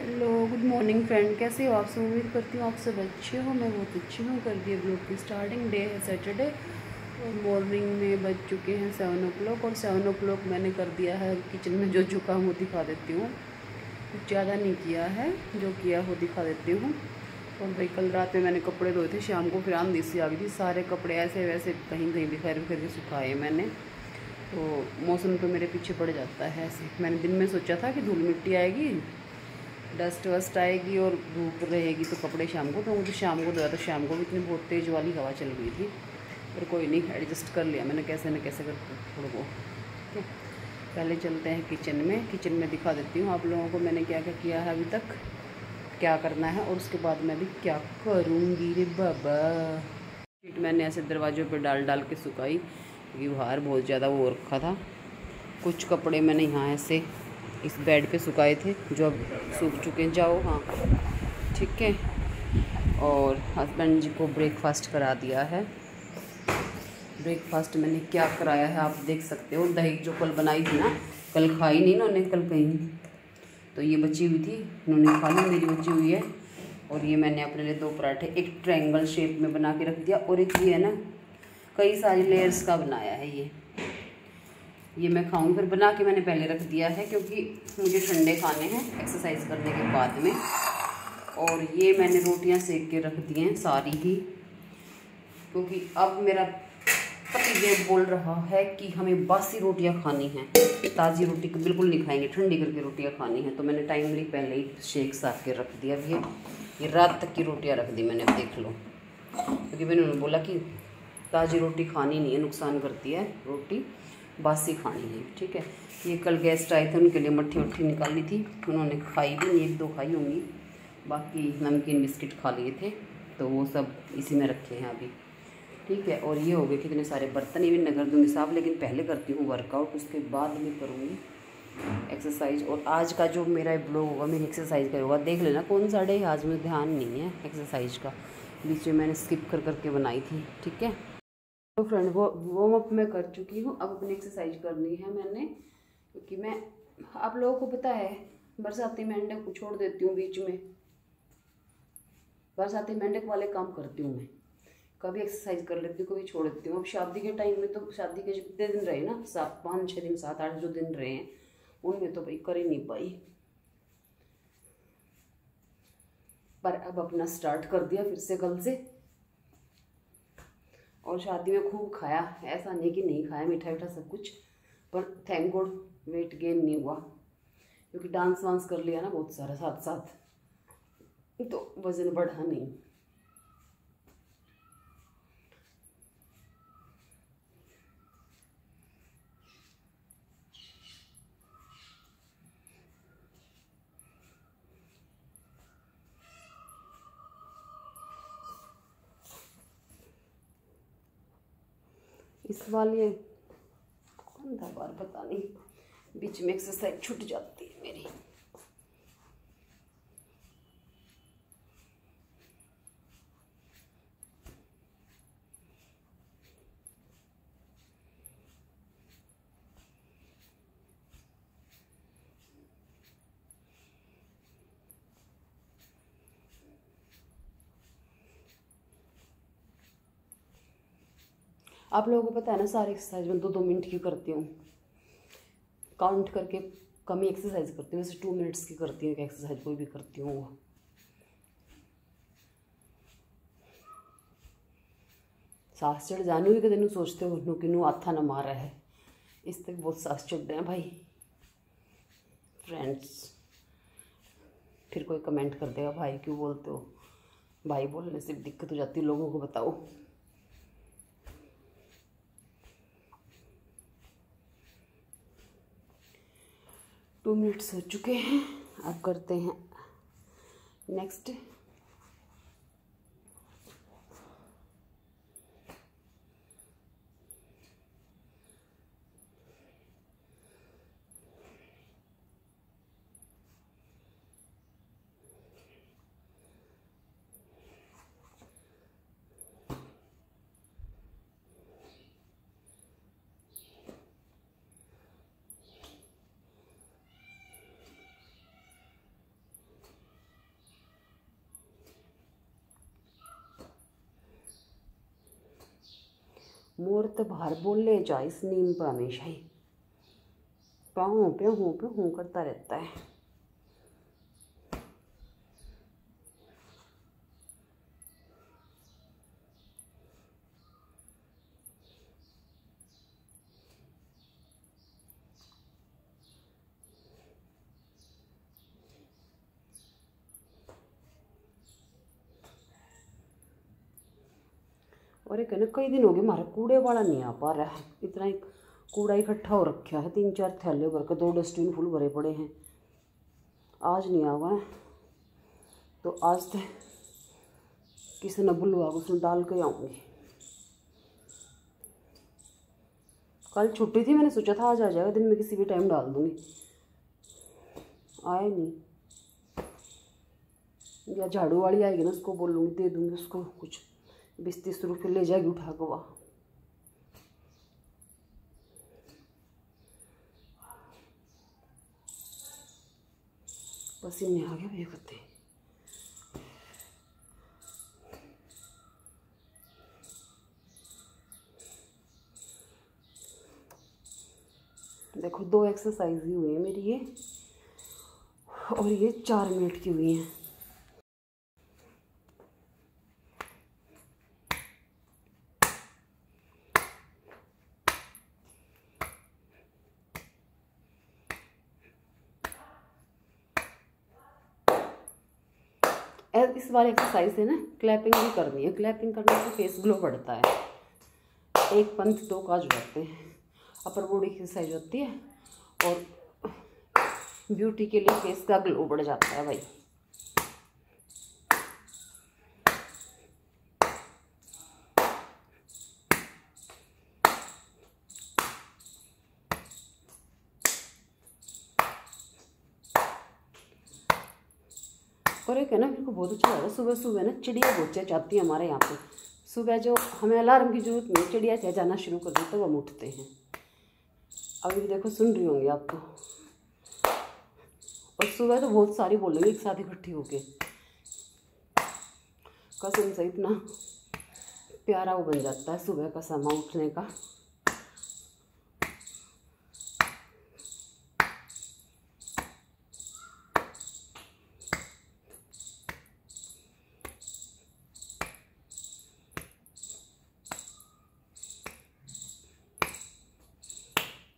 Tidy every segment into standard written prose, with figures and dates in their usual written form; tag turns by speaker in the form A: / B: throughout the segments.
A: Hello good morning friend, कैसे हो आप सब। उम्मीद करती हूँ आप सब अच्छे हो। मैं बहुत अच्छी हूँ। कर दिए ब्लॉग की स्टार्टिंग। डे है सैटरडे और मॉर्निंग में बज चुके हैं 7 o'clock। और 7 o'clock मैंने कर दिया है किचन में जो काम वो दिखा देती हूँ। कुछ ज़्यादा नहीं किया है, जो किया वो दिखा देती हूँ। और भाई कल रात में मैंने कपड़े धोए थे, शाम को फिर आंधी सी आ गई थी। सारे कपड़े ऐसे वैसे कहीं कहीं बिखर बिखर के सुखाए मैंने। तो मौसम तो मेरे पीछे पड़ जाता है ऐसे। मैंने दिन में सोचा था कि धूल मिट्टी आएगी, डस्ट वस्ट आएगी और धूप रहेगी तो कपड़े शाम को, तो मुझे शाम को धोया तो शाम को भी इतनी बहुत तेज़ वाली हवा चल गई थी। पर कोई नहीं, एडजस्ट कर लिया मैंने कैसे न कैसे कर थोड़ा को। ठीक है, पहले चलते हैं किचन में। किचन में दिखा देती हूँ आप लोगों को मैंने क्या क्या किया है अभी तक, क्या करना है और उसके बाद मैं भी क्या करूँगी रे बाबा। शीट मैंने ऐसे दरवाज़ों पर डाल डाल के सुखाई क्योंकि बाहर बहुत ज़्यादा वो रखा था। कुछ कपड़े मैंने यहाँ ऐसे इस बेड पे सुखाए थे जो अब सूख चुके हैं। जाओ हाँ, ठीक है। और हस्बैंड जी को ब्रेकफास्ट करा दिया है। ब्रेकफास्ट मैंने क्या कराया है आप देख सकते हो। दही जो कल बनाई थी ना, कल खाई नहीं ना उन्होंने, कल कहीं तो ये बची हुई थी, उन्होंने खा ली, मेरी बची हुई है। और ये मैंने अपने लिए 2 पराठे एक ट्रायंगल शेप में बना के रख दिया। और एक ये है ना, कई सारी लेयर्स का बनाया है ये मैं खाऊंगी। फिर बना के मैंने पहले रख दिया है क्योंकि मुझे ठंडे खाने हैं एक्सरसाइज करने के बाद में। और ये मैंने रोटियां सेक के रख दी हैं सारी ही, क्योंकि अब मेरा पतिदेव बोल रहा है कि हमें बासी रोटियां खानी हैं, ताज़ी रोटी को बिल्कुल नहीं खाएंगे, ठंडी करके रोटियां खानी हैं। तो मैंने टाइमली पहले ही शेक साफ के रख दिया। ये रात तक की रोटियाँ रख दी मैंने, अब देख लो। क्योंकि मैंने उन्होंने बोला कि ताज़ी रोटी खानी नहीं है, नुकसान करती है रोटी, बासी खानी है। ठीक है, ये कल गेस्ट आए थे, उनके लिए मट्ठी वट्ठी निकाली थी, उन्होंने खाई भी नहीं, 1-2 खाई होंगी, बाकी नमकीन बिस्किट खा लिए थे। तो वो सब इसी में रखे हैं अभी। ठीक है, और ये हो गए कितने सारे बर्तन, ये भी मैं कर दूँगी साफ, लेकिन पहले करती हूँ वर्कआउट, उसके बाद में करूँगी एक्सरसाइज। और आज का जो मेरा ब्लॉग होगा मेरी एक्सरसाइज का होगा, देख लेना कौन सा डे। आज मुझे ध्यान नहीं है एक्सरसाइज का, बीच में मैंने स्किप कर करके बनाई थी। ठीक है, तो फ्रेंड वो वार्म अप मैं कर चुकी हूँ, अब अपनी एक्सरसाइज करनी है मैंने। क्योंकि मैं, आप लोगों को पता है, बरसाती मेंढक को छोड़ देती हूँ बीच में, बरसाती मेंढक वाले काम करती हूँ मैं। कभी एक्सरसाइज कर लेती हूँ, कभी छोड़ देती हूँ। अब शादी के टाइम में तो, शादी के जितने दिन रहे ना, 5-6 दिन, 7-8 जो दिन रहे हैं, उनमें तो भाई कर ही नहीं पाई। पर अब अपना स्टार्ट कर दिया फिर से कल से। और शादी में खूब खाया, ऐसा नहीं कि नहीं खाया, मीठा मीठा सब कुछ। पर थैंक गॉड वेट गेन नहीं हुआ, क्योंकि डांस वांस कर लिया ना बहुत सारा साथ साथ, तो वज़न बढ़ा नहीं। इस वाले कौन था बार, पता नहीं, बीच में एक्सरसाइज छूट जाती है मेरी। आप लोगों को पता है ना, सारी एक्सरसाइज में 2-2 मिनट की करती हूँ, काउंट करके कम ही एक्सरसाइज करती हूँ। वैसे 2 मिनट्स की करती हूँ कि एक्सरसाइज कोई भी करती हूँ वो। सांस चढ़ जानी भी कदे सोचते हो नु कि नू हाथा ना मार रहा है, इस तक बहुत सांस चढ़ रहे हैं भाई फ्रेंड्स। फिर कोई कमेंट कर देगा भाई क्यों बोलते हो, भाई बोलने से दिक्कत हो जाती है लोगों को, बताओ। टू मिनट्स हो चुके हैं, अब करते हैं नेक्स्ट। मोर तो बाहर बोले जा इस नीम पर हमेशा ही पाँव पे हूँ करता रहता है। और एक ना कई दिन हो गए हमारा कूड़े वाला नहीं आ पा रहा है। इतना ही कूड़ा इकट्ठा हो रखा है, 3-4 थैले भर के 2 डस्टबिन फुल भरे पड़े हैं। आज नहीं आवा है तो आज तो किसी ने बुलवा उसमें डाल के आऊँगी। कल छुट्टी थी, मैंने सोचा था आज आ जाएगा, दिन में किसी भी टाइम डाल दूँगी, आया नहीं। या झाड़ू वाली आएगी ना, उसको बोलूँगी, दे दूँगी उसको कुछ 20-30 रुपये ले जाएगी उठा के वहाँ। पसीने आ गए भैया करते। देखो 2 एक्सरसाइज ही हुई है मेरी ये, और ये 4 मिनट की हुई हैं। इस वाले एक्सरसाइज से ना क्लैपिंग भी करनी है। क्लैपिंग करने से फेस ग्लो बढ़ता है। एक पंथ 2 काज बढ़ते हैं। अपर बॉडी की एक्सरसाइज होती है और ब्यूटी के लिए फेस का ग्लो बढ़ जाता है भाई। और एक है ना, मेरे को बहुत अच्छा लगा सुबह सुबह ना चिड़िया बहुत चहचहाती है हमारे यहाँ पे। सुबह जो हमें अलार्म की जरूरत नहीं, चिड़िया चहचहाना शुरू कर देते तो हम उठते हैं। अभी भी देखो सुन रही होंगी आपको। और सुबह तो बहुत सारी बोलेंगे एक साथ इकट्ठी होके, कसम से इतना प्यारा वो बन जाता है सुबह का समय उठने का।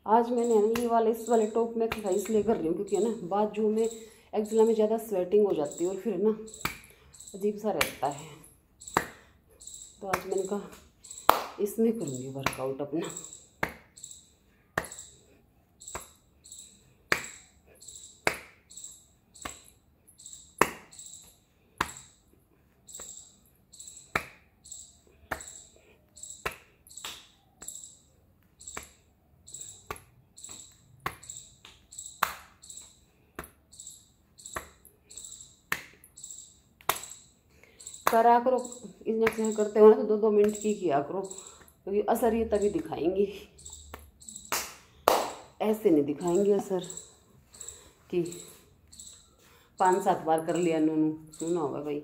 A: आज मैंने ना ये वाले इस वाले टॉप में एक्सरसाइज इसलिए कर रही हूँ क्योंकि है ना बाजू में एक्जिला में ज़्यादा स्वेटिंग हो जाती है और फिर ना अजीब सा रहता है। तो आज मैंने कहा इसमें करूँगी वर्कआउट अपना। करा करो इंजेक्शन करते हो ना तो 2-2 मिनट की किया करो, क्योंकि असर ये तभी दिखाएंगी, ऐसे नहीं दिखाएंगे असर कि 5-7 बार कर लिया नूनू सुना होगा भाई।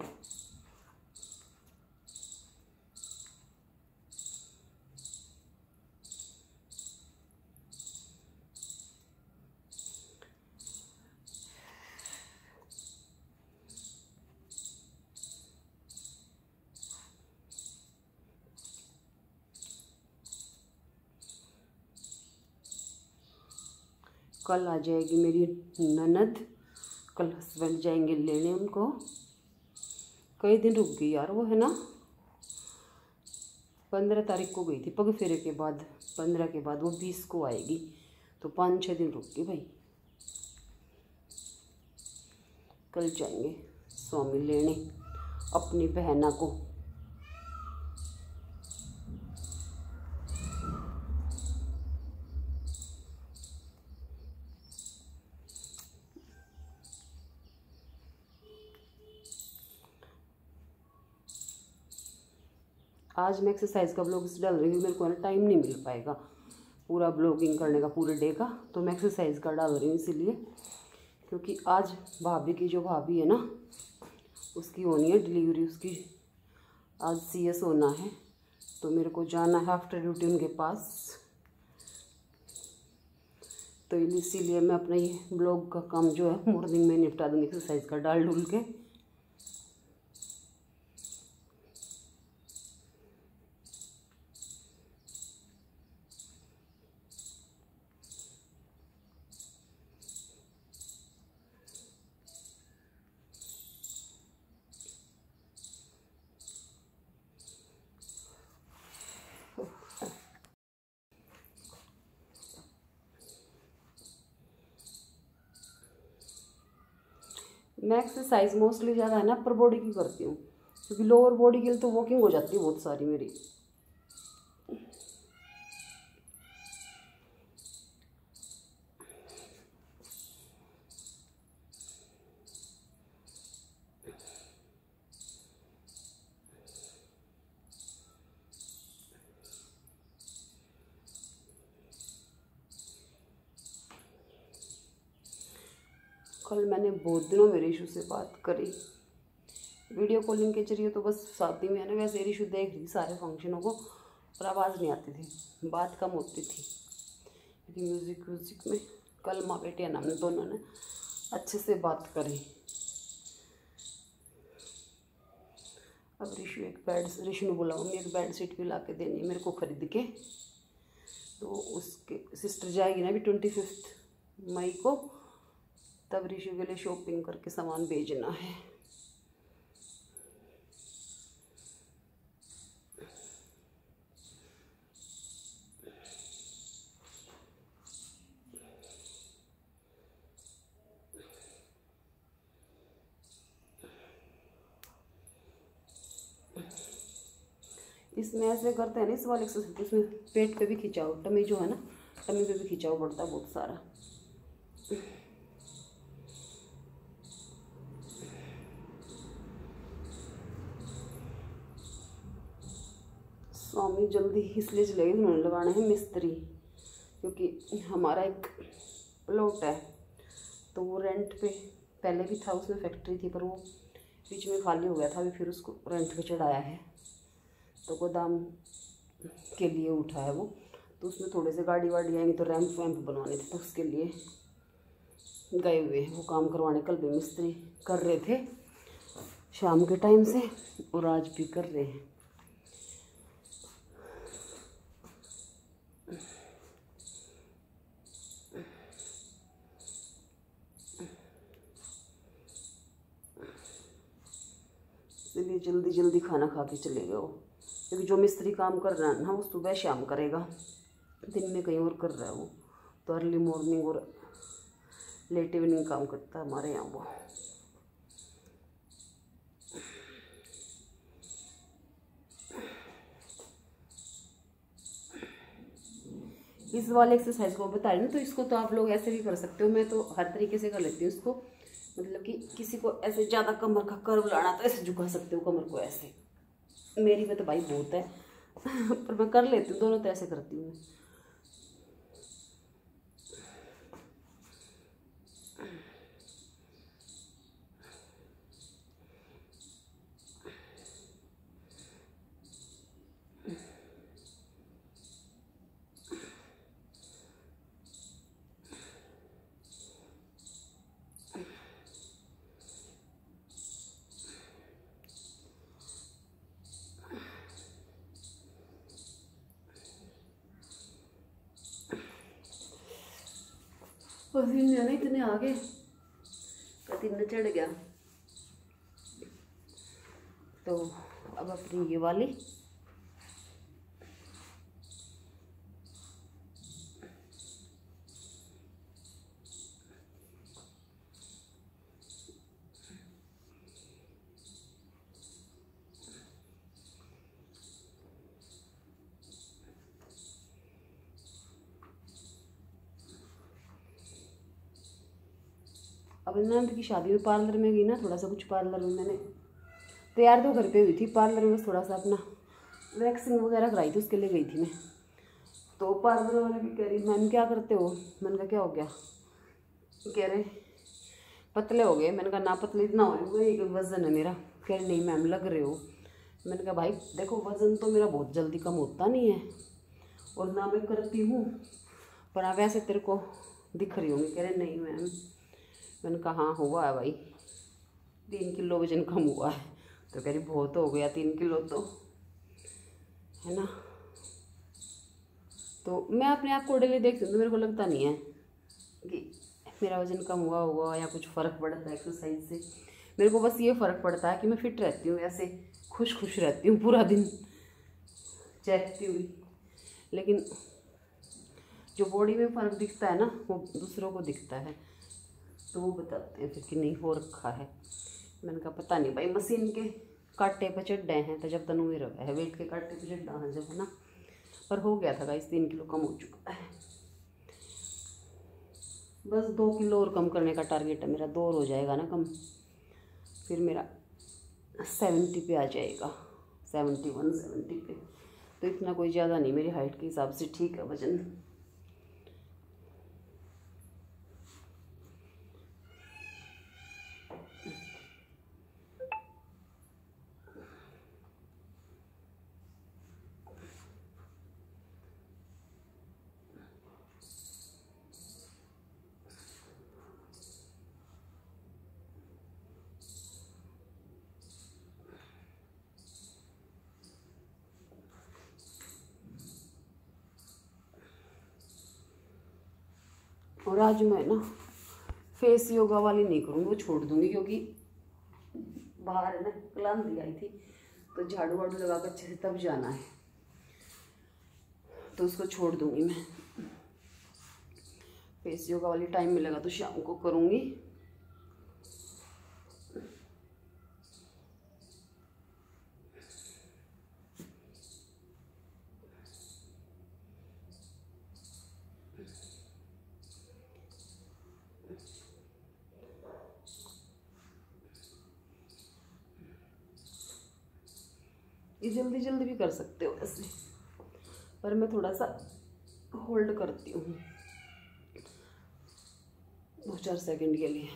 A: कल आ जाएगी मेरी ननद, कल हस्बैंड जाएंगे लेने उनको। कई दिन रुक गई यार वो, है ना 15 तारीख को गई थी पग फेरे के बाद, 15 के बाद वो 20 को आएगी, तो 5-6 दिन रुक गई भाई। कल जाएंगे स्वामी लेने अपनी बहना को। आज मैं एक्सरसाइज का ब्लॉग डाल रही हूँ, मेरे को ना टाइम नहीं मिल पाएगा पूरा ब्लॉगिंग करने का पूरे डे का, तो मैं एक्सरसाइज का डाल रही हूँ इसीलिए, क्योंकि आज भाभी की जो भाभी है ना उसकी होनी है डिलीवरी, उसकी आज CS होना है, तो मेरे को जाना है आफ्टर ड्यूटी उनके पास, तो इसीलिए मैं अपना ये ब्लॉग का काम जो है मॉर्निंग में निपटा दूँगी एक्सरसाइज का डाल डूल के। मैं एक्सरसाइज मोस्टली ज़्यादा है ना अपर बॉडी की करती हूँ, क्योंकि लोअर बॉडी के लिए तो वॉकिंग हो जाती है बहुत सारी मेरी। कल मैंने बहुत दिनों में ऋषु से बात करी वीडियो कॉलिंग के जरिए, तो बस शादी में है ना, वैसे ऋषु देख रही सारे फंक्शनों को और आवाज़ नहीं आती थी, बात कम होती थी, क्योंकि म्यूज़िक में कल माँ बेटी है ना, हम दोनों ने अच्छे से बात करी। अब ऋषु ने बोला मम्मी एक बेड शीट भी ला के देनी है मेरे को खरीद के, तो उसके सिस्टर जाएगी ना अभी 25 मई को, तब ऋषु के लिए शॉपिंग करके सामान भेजना है। इसमें ऐसे करते हैं ना इस वाले एक्सरसाइज, इसमें पेट पे भी खिंचाओ, टमी जो है ना, टमी पे भी खिंचाओ पड़ता है बहुत सारा। स्वामी जल्दी इसलिए चलेगी, उन्होंने लगाने हैं मिस्त्री, क्योंकि हमारा एक प्लॉट है तो वो रेंट पे पहले भी था, उसमें फैक्ट्री थी पर वो बीच में खाली हो गया था, अभी फिर उसको रेंट पे चढ़ाया है, तो गोदाम के लिए उठा है वो, तो उसमें थोड़े से गाड़ी वाड़ी आएंगी तो रैंप वैम्प बनवाने थे, तो उसके लिए गए हुए हैं वो काम करवाने। कल भी मिस्त्री कर रहे थे शाम के टाइम से और आज भी कर रहे हैं। इसलिए जल्दी जल्दी खाना खा के चले गए वो, क्योंकि जो मिस्त्री काम कर रहा है ना वो सुबह शाम करेगा, दिन में कहीं और कर रहा है वो, तो अर्ली मॉर्निंग और लेट इवनिंग काम करता है हमारे यहाँ वो। इस वाले एक्सरसाइज को बता रही ना, तो इसको तो आप लोग ऐसे भी कर सकते हो, मैं तो हर तरीके से कर लेती हूँ इसको, मतलब कि किसी को ऐसे ज़्यादा कमर का कर्व लाना तो ऐसे झुका सकते हो कमर को ऐसे, मेरी में तो भाई बहुत है पर मैं कर लेती हूँ, दोनों तरह से करती हूँ मैं। पसीने ना इतने आ गए, पसीना चढ़ गया, तो अब अपनी ये वाली अब नंद की शादी में पार्लर में गई ना, थोड़ा सा कुछ पार्लर में मैंने तैयार तो घर पे हुई थी, पार्लर में थोड़ा सा अपना वैक्सिंग वगैरह कराई थी, उसके लिए गई थी मैं। तो पार्लर वाले भी कह रही मैम क्या करते हो, मैंने कहा क्या हो गया, कह रहे पतले हो गए, मैंने कहा ना पतले इतना हो, एक वजन है मेरा, कह रहे नहीं मैम लग रहे हो, मैंने कहा भाई देखो वज़न तो मेरा बहुत जल्दी कम होता नहीं है और ना मैं करती हूँ, पर अब ऐसे तेरे को दिख रही होंगी। कह रहे नहीं मैम। मैंने कहा हाँ हुआ है भाई, 3 किलो वजन कम हुआ है। तो कह रही बहुत हो गया 3 किलो तो, है ना। तो मैं अपने आप को डेली देखती हूँ तो मेरे को लगता नहीं है कि मेरा वज़न कम हुआ होगा या कुछ फ़र्क पड़ता है एक्सरसाइज से। मेरे को बस ये फ़र्क पड़ता है कि मैं फिट रहती हूँ, ऐसे खुश रहती हूँ पूरा दिन चहकती हुई। लेकिन जो बॉडी में फ़र्क दिखता है ना वो दूसरों को दिखता है, तो वो बताते हैं फिर कि नहीं हो रखा है। मैंने कहा पता नहीं भाई, मशीन के कांटे पे चढ़े हैं तो जब तनु में रहा है, वेट के कांटे पे चढ़ा है जब, है ना। पर हो गया था गाइस, 3 किलो कम हो चुका है। बस 2 किलो और कम करने का टारगेट है मेरा, 2 और हो जाएगा ना कम, फिर मेरा 70 पे आ जाएगा, 71 70 पे। तो इतना कोई ज़्यादा नहीं, मेरी हाइट के हिसाब से ठीक है वजन। और आज मैं ना फेस योगा वाली नहीं करूँगी, वो छोड़ दूँगी, क्योंकि बाहर है ना क्लांति आई थी तो झाड़ू वाड़ू लगा कर अच्छे से तब जाना है, तो उसको छोड़ दूँगी मैं। फेस योगा वाली टाइम मिलेगा तो शाम को करूँगी। ये जल्दी जल्दी भी कर सकते हो वैसे, पर मैं थोड़ा सा होल्ड करती हूँ 2-4 सेकंड के लिए।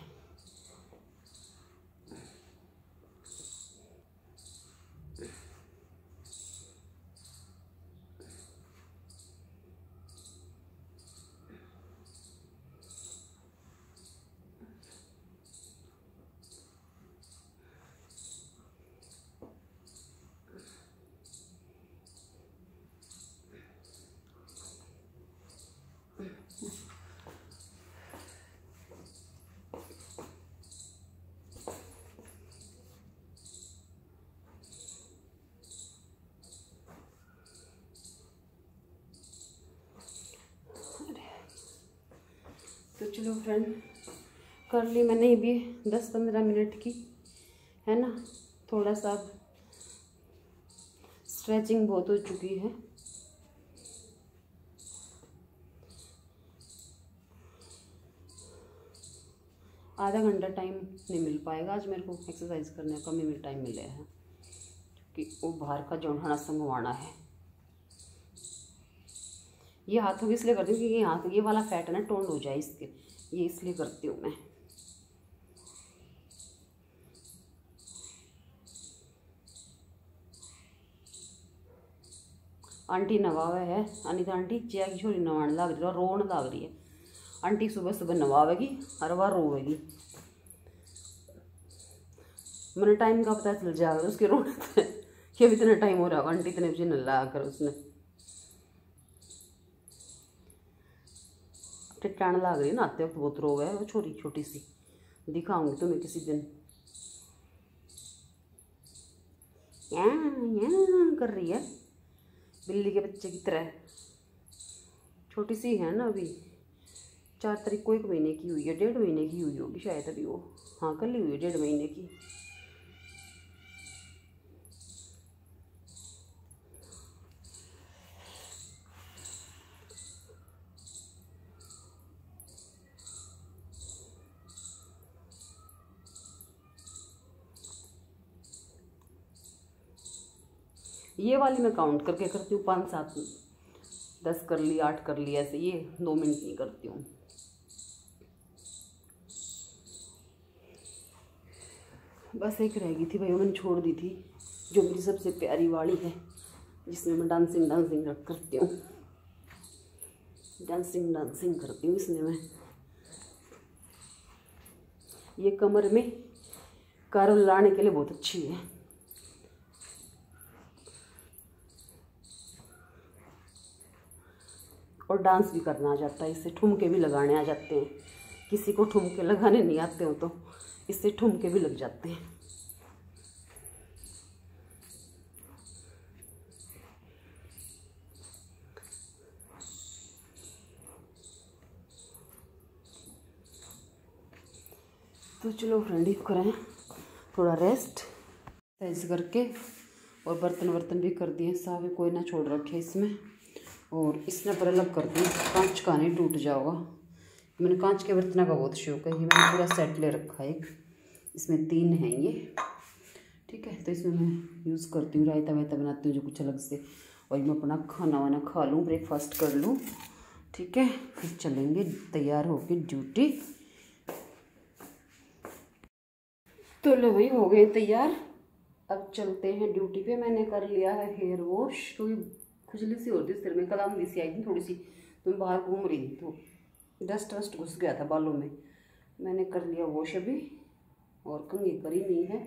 A: तो चलो फ्रेंड, कर ली मैंने ये भी 10-15 मिनट की, है ना। थोड़ा सा स्ट्रेचिंग बहुत हो चुकी है। आधा घंटा टाइम नहीं मिल पाएगा आज मेरे को एक्सरसाइज करने का, कम ही टाइम मिले है क्योंकि वो बाहर का जोड़ना संगवाना है। ये हाथों की इसलिए करती हूँ क्योंकि हाथ ये वाला फैट है ना टोन हो जाए इसके, ये इसलिए करती हूँ मैं। आंटी नवावे है, अनिता आंटी चिया की छोरी नवाण लाग रही है, रोन लाग रही है। आंटी सुबह सुबह नवावेगी और वह रोवेगी, मैंने टाइम का पता चल जाएगा उसके रोने कि अभी इतना टाइम हो रहा होगा, आंटी इतने बजे नल्ला आकर उसने टिटाण लाग रही है ना, आते वक्त बहुत रोवे है वो छोरी छोटी सी, दिखाऊंगी तुम्हें किसी दिन। यहाँ कर रही है बिल्ली के बच्चे की तरह, छोटी सी है ना, अभी 4 तारीख को 1 महीने की हुई है, 1.5 महीने की हुई होगी शायद अभी वो, हाँ कल ही हुई है 1.5 महीने की। ये वाली मैं काउंट करके करती हूँ, 5 7 10 कर ली, 8 कर ली, ऐसे ये 2 मिनट नहीं करती हूँ। बस एक रह गई थी भाई, मैंने छोड़ दी थी, जो मेरी सबसे प्यारी वाली है, जिसमें मैं डांसिंग करती हूँ, डांसिंग करती हूँ इसमें मैं। ये कमर में कारल लाने के लिए बहुत अच्छी है। और डांस भी करना आ जाता है इससे, ठुमके भी लगाने आ जाते हैं। किसी को ठुमके लगाने नहीं आते हो तो इससे ठुमके भी लग जाते हैं। तो चलो फ्रेंड, करें थोड़ा रेस्ट ऐसे करके। और बर्तन भी कर दिए साफ, कोई ना छोड़ रखे इसमें। और इसने पर अलग कर दी, कांच का नहीं टूट जाओगा। मैंने कांच के बर्तनों का बहुत शौक है। ये मैंने पूरा सेट ले रखा है, इसमें 3 हैं ये, ठीक है। तो इसमें मैं यूज़ करती हूँ, रायता वायता बनाती हूँ जो कुछ अलग से। और मैं अपना खाना वाना खा लूँ, ब्रेकफास्ट कर लूँ, ठीक है। फिर चलेंगे तैयार होके ड्यूटी। तो लो भाई, हो गए तैयार, अब चलते हैं ड्यूटी पे। मैंने कर लिया है हेयर वॉश, क्योंकि खुजली सी होती है सिर में, कलामंदी सी आई थी थोड़ी सी, तो मैं बाहर घूम रही थी तो डस्ट वस्ट घुस गया था बालों में। मैंने कर लिया वॉश अभी, और कंघी करी नहीं है,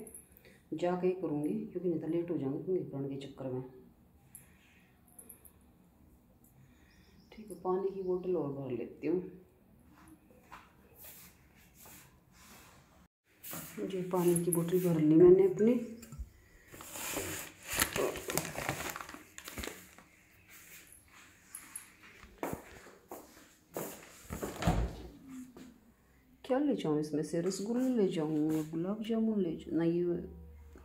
A: जाके ही करूँगी क्योंकि नहीं तो लेट हो जाऊँगी कंघी करने के चक्कर में, ठीक है। पानी की बोतल और भर लेती हूँ। जो पानी की बोतल भर ली मैंने अपनी। क्या ले जाऊँ इसमें से? रसगुल्ले ले जाऊँ, गुलाब जामुन ले जाऊँ, नहीं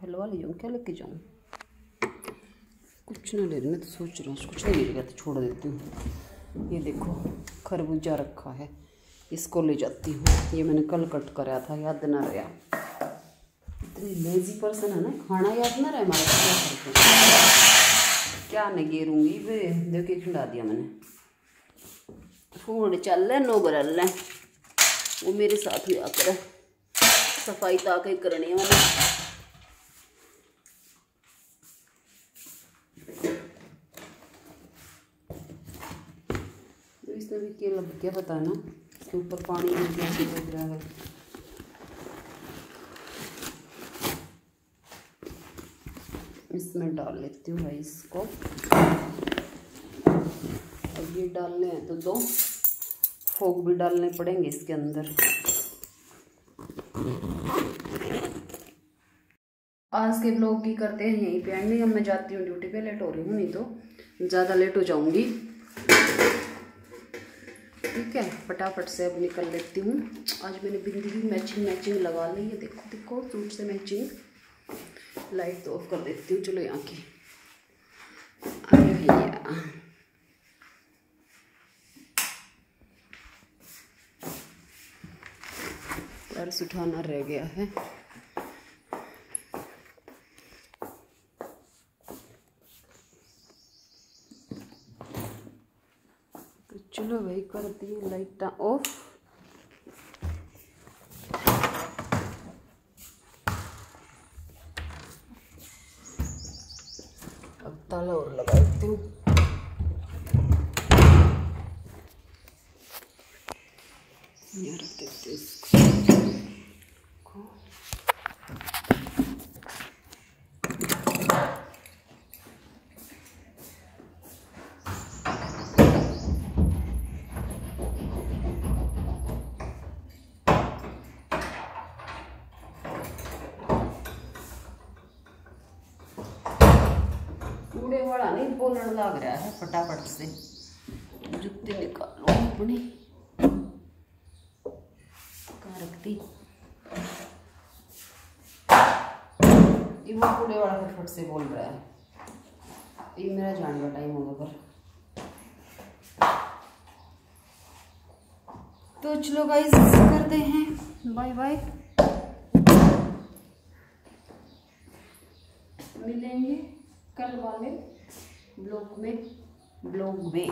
A: हलवा ले जाऊँ, क्या लेके जाऊँ? कुछ ना ले रही, मैं तो सोच रहा हूँ कुछ नहीं ले गया तो छोड़ देती हूँ। ये देखो खरबूजा रखा है, इसको ले जाती हूँ। ये मैंने कल कट कराया था, याद ना रहा। इतनी लेजी पर्सन है ना, खाना याद ना रहे हमारा, क्या करते क्या नहीं गेरूँगी वे। देखिए खिला दिया मैंने। फोन चल रहा 9 बरल है, वो मेरे साथ ही आकर सफाई ताकि करनी है मैंने। तो इसमें भी क्या पता ना, इसके ऊपर पानी कैसे गिर रहा है। इसमें डाल लेती हूँ भाई इसको। अब ये डालने हैं तो 2 फोक भी डालने पड़ेंगे इसके अंदर। आज के ब्लॉग की करते हैं यहीं पे एंडिंग। अब मैं जाती हूँ ड्यूटी पे, लेट हो रही हूँ, नहीं तो ज़्यादा लेट हो जाऊँगी, ठीक है। फटाफट से अब निकल लेती हूँ। आज मैंने बिंदी भी मैचिंग लगा ली है, देखो सूट से मैचिंग। लाइट तो ऑफ कर देती हूँ, चलो यहाँ की। अरे भैया पर्स उठाना रह गया है। तो चलो भाई, कर दिए लाइट ऑफ। अब ताला और लगा देती हूँ। यहाँ रख देती हूँ इसको। कूड़े वाला नहीं बोलने लग रहा है, फटाफट से जूते निकालो अपनी। कहाँ रखती ये वो कूड़े वाला फटफट से बोल रहा है। ये मेरा जाने का टाइम होगा पर। तो चलो गाइस, करते हैं बाय बाय। मिलेंगे कल वाले ब्लॉग में।